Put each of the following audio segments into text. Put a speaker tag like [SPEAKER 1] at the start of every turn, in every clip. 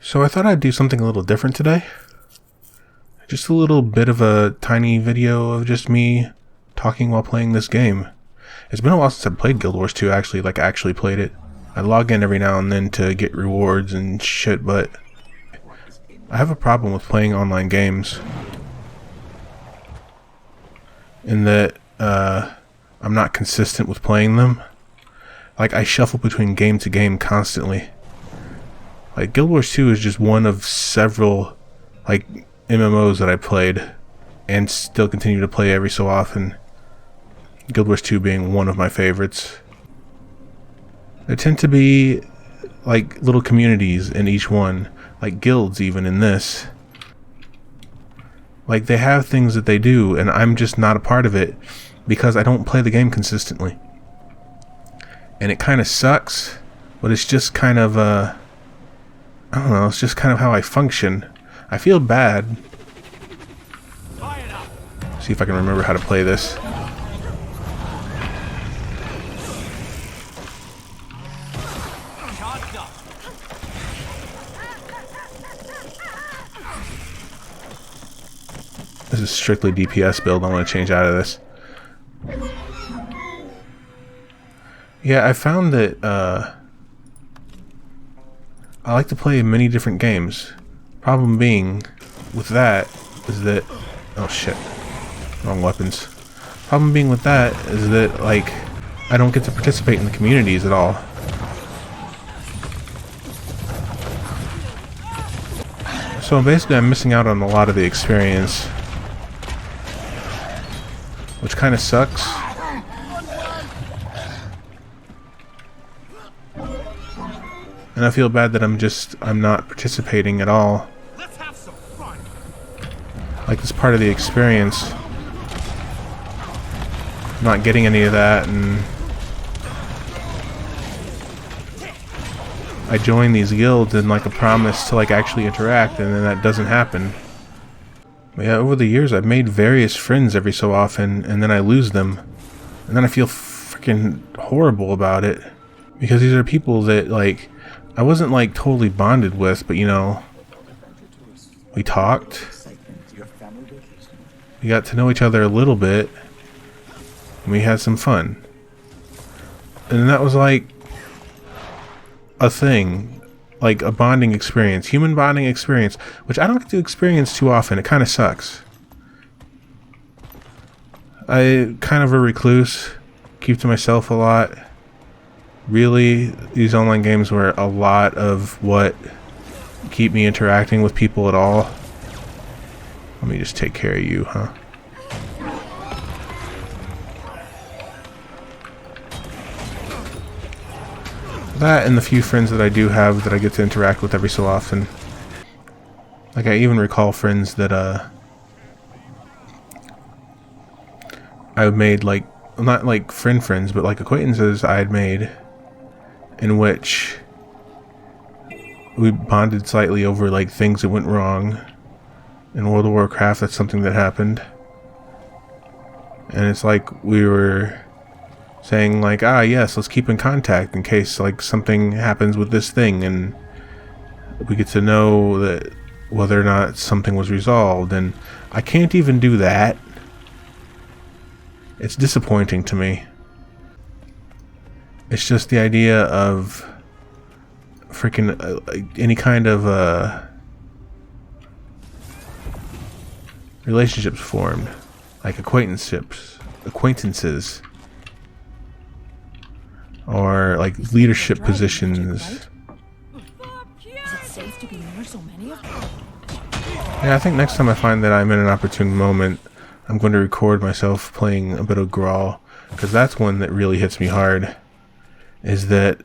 [SPEAKER 1] So I thought I'd do something a little different today. Just a little bit of a tiny video of just me talking while playing this game. It's been a while since I've played Guild Wars 2 actually played it. I log in every now and then to get rewards and shit, but I have a problem with playing online games. In that I'm not consistent with playing them. Like, I shuffle between game to game constantly. Like, Guild Wars 2 is just one of several, like, MMOs that I played and still continue to play every so often. Guild Wars 2 being one of my favorites. There tend to be, like, little communities in each one, like guilds even in this. Like, they have things that they do, and I'm just not a part of it because I don't play the game consistently. And it kind of sucks, but it's just kind of, I don't know, it's just kind of how I function. I feel bad. See if I can remember how to play this. This is strictly DPS build. I want to change out of this. Yeah, I found that I like to play many different games. Problem being with that is that, oh shit, wrong weapons. Problem being with that is that, like, I don't get to participate in the communities at all. So basically I'm missing out on a lot of the experience, which kind of sucks. And I feel bad that I'm not participating at all.
[SPEAKER 2] Let's have some fun.
[SPEAKER 1] Like, it's part of the experience. I'm not getting any of that, and I join these guilds and, like, a promise to, like, actually interact, and then that doesn't happen. But yeah, over the years I've made various friends every so often, and then I lose them. And then I feel freaking horrible about it. Because these are people that, like, I wasn't, like, totally bonded with, but, you know, we talked. We got to know each other a little bit. And we had some fun. And that was, like, a thing. Like, a bonding experience. Human bonding experience. Which I don't get to experience too often. It kind of sucks. I kind of a recluse. Keep to myself a lot. Really, these online games were a lot of what keep me interacting with people at all. Let me just take care of you, huh? That and the few friends that I do have that I get to interact with every so often. Like, I even recall friends that I made, like, not like friends, but like acquaintances I had made, in which we bonded slightly over, like, things that went wrong in World of Warcraft. That's something that happened, and it's like we were saying, like, yes, let's keep in contact in case, like, something happens with this thing, and we get to know that whether or not something was resolved. And I can't even do that. It's disappointing to me. It's just the idea of freaking any kind of relationships formed, like acquaintances, or like leadership positions. Yeah, I think next time I find that I'm in an opportune moment, I'm going to record myself playing a bit of Grawl, because that's one that really hits me hard. Is that,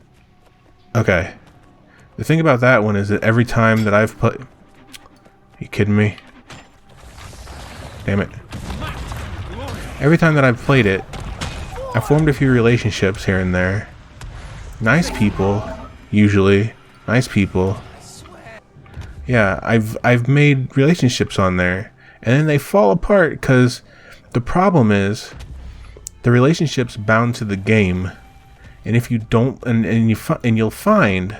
[SPEAKER 1] okay, the thing about that one is that every time that I've played, you kidding me? Damn it. Every time that I've played it, I formed a few relationships here and there. Nice people, usually. Nice people. Yeah, I've made relationships on there, and then they fall apart because the problem is the relationship's bound to the game. And if you don't, and you'll find,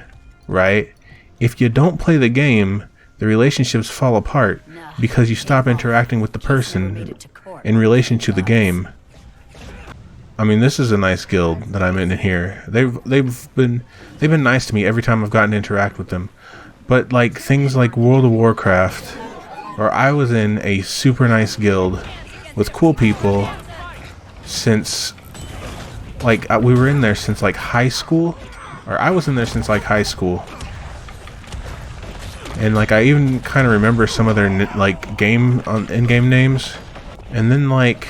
[SPEAKER 1] right, if you don't play the game, the relationships fall apart because you stop interacting with the person in relation to the game. I mean, this is a nice guild that I'm in here. They've been nice to me every time I've gotten to interact with them. But like things like World of Warcraft, where I was in a super nice guild with cool people since like we were in there since like high school, or I was in there since like high school. And like I even kind of remember some of their like in-game names, and then like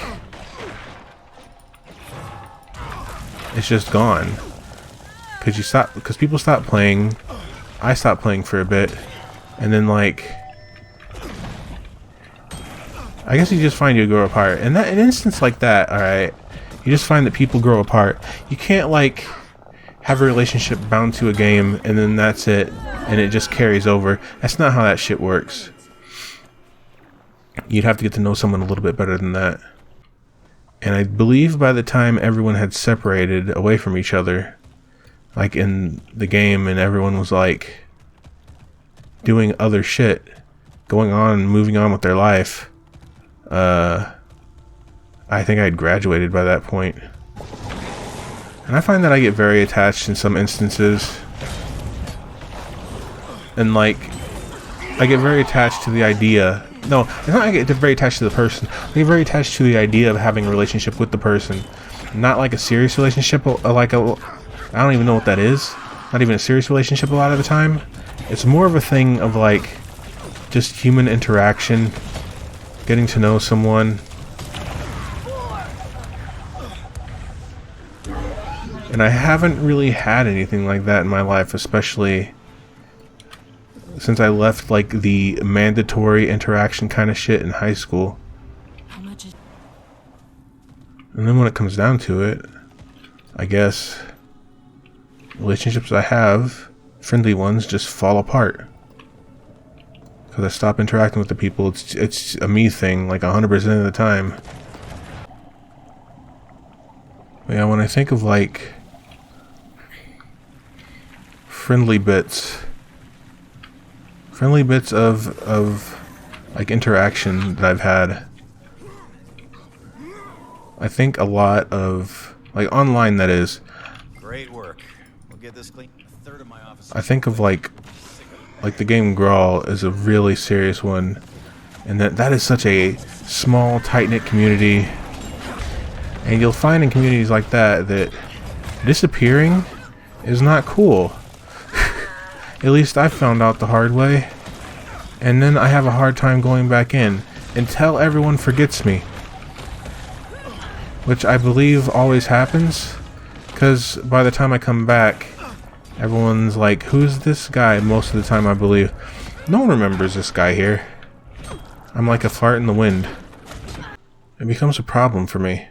[SPEAKER 1] it's just gone because people stopped playing. I stopped playing for a bit, and then like I guess you just find you grow apart. And that an instance like that, all right, you just find that people grow apart. You can't like have a relationship bound to a game and then that's it, and it just carries over. That's not how that shit works. You'd have to get to know someone a little bit better than that. And I believe by the time everyone had separated away from each other, like in the game, and everyone was like doing other shit, going on, moving on with their life, I think I had graduated by that point. And I find that I get very attached in some instances. And like, I get very attached to the idea. No, it's not I get very attached to the person. I get very attached to the idea of having a relationship with the person. Not like a serious relationship, like I don't even know what that is. Not even a serious relationship a lot of the time. It's more of a thing of like, just human interaction. Getting to know someone. And I haven't really had anything like that in my life, especially since I left like the mandatory interaction kind of shit in high school. And then when it comes down to it, I guess relationships I have, friendly ones, just fall apart. Because I stop interacting with the people. It's a me thing, like 100% of the time. But yeah, when I think of like friendly bits of like interaction that I've had, I think a lot of like online, that is.
[SPEAKER 2] Great work. We'll get this clean. A third of my office.
[SPEAKER 1] I think of like the game Grawl is a really serious one, and that is such a small, tight-knit community. And you'll find in communities like that that disappearing is not cool. At least I found out the hard way. And then I have a hard time going back in until everyone forgets me. Which I believe always happens, because by the time I come back, everyone's like, who's this guy? Most of the time I believe. No one remembers this guy here. I'm like a fart in the wind. It becomes a problem for me.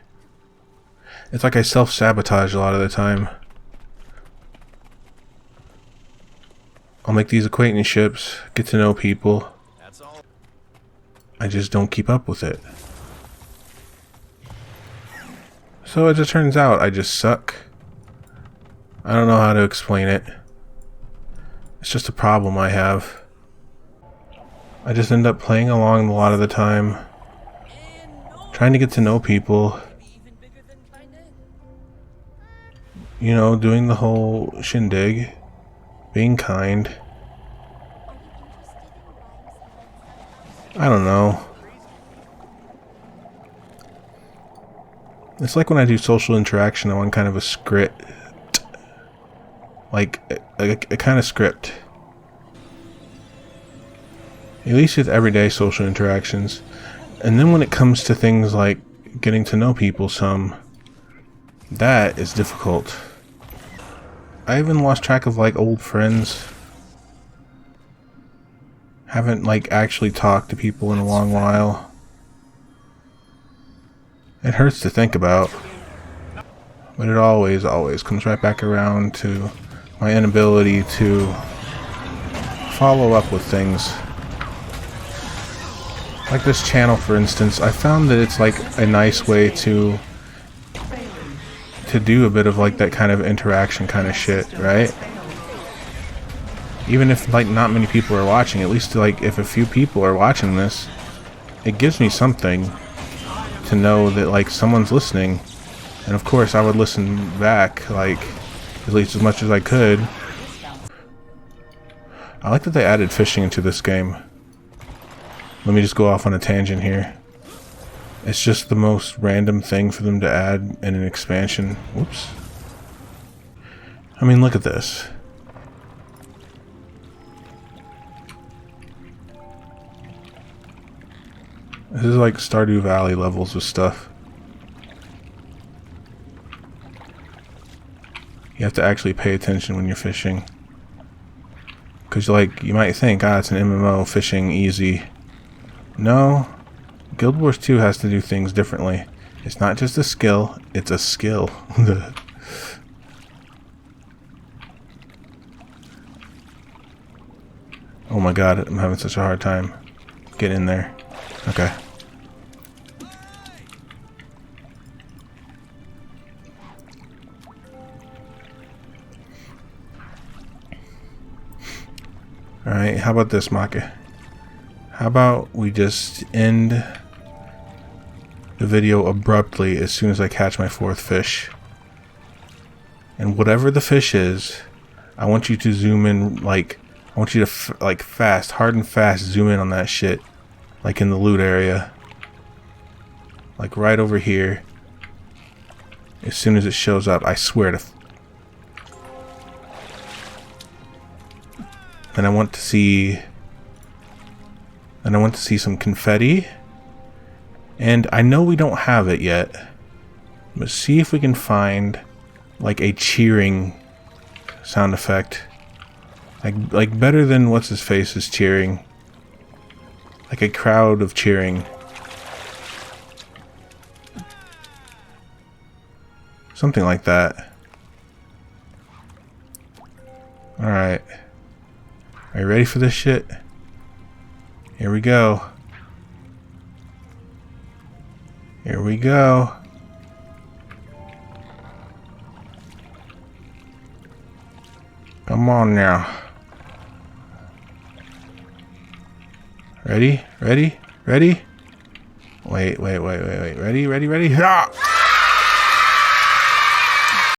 [SPEAKER 1] It's like I self-sabotage a lot of the time. I'll make these acquaintanceships, get to know people. I just don't keep up with it. So it just turns out I just suck. I don't know how to explain it. It's just a problem I have. I just end up playing along a lot of the time, trying to get to know people. You know, doing the whole shindig, being kind. I don't know. It's like when I do social interaction, I want kind of a script. Like a kind of script. At least with everyday social interactions. And then when it comes to things like getting to know people some, that is difficult. I even lost track of like old friends. Haven't like actually talked to people in a long while. It hurts to think about. But it always comes right back around to my inability to follow up with things. Like this channel, for instance, I found that it's like a nice way to do a bit of like that kind of interaction kind of shit, right? Even if like not many people are watching, at least like if a few people are watching this, it gives me something to know that like someone's listening. And of course I would listen back, like at least as much as I could. I like that they added fishing into this game. Let me just go off on a tangent here. It's just the most random thing for them to add in an expansion. Whoops. I mean, look at this. This is like Stardew Valley levels of stuff. You have to actually pay attention when you're fishing. Because like, you might think, it's an MMO, fishing easy. No. Guild Wars 2 has to do things differently. It's not just a skill, it's a skill. Oh my god, I'm having such a hard time getting in there. Okay. Alright, how about this, Maka? How about we just end the video abruptly as soon as I catch my 4th fish? And whatever the fish is, I want you to zoom in, like, I want you to, like, hard and fast zoom in on that shit. Like in the loot area. Like right over here. As soon as it shows up, I swear to... And I want to see... And I want to see some confetti. And I know we don't have it yet. But see if we can find like a cheering sound effect. Like better than what's his face is cheering. Like a crowd of cheering. Something like that. Alright. Are you ready for this shit? Here we go. Here we go. Come on now. Ready? Ready? Ready? Wait. Ready? Ah!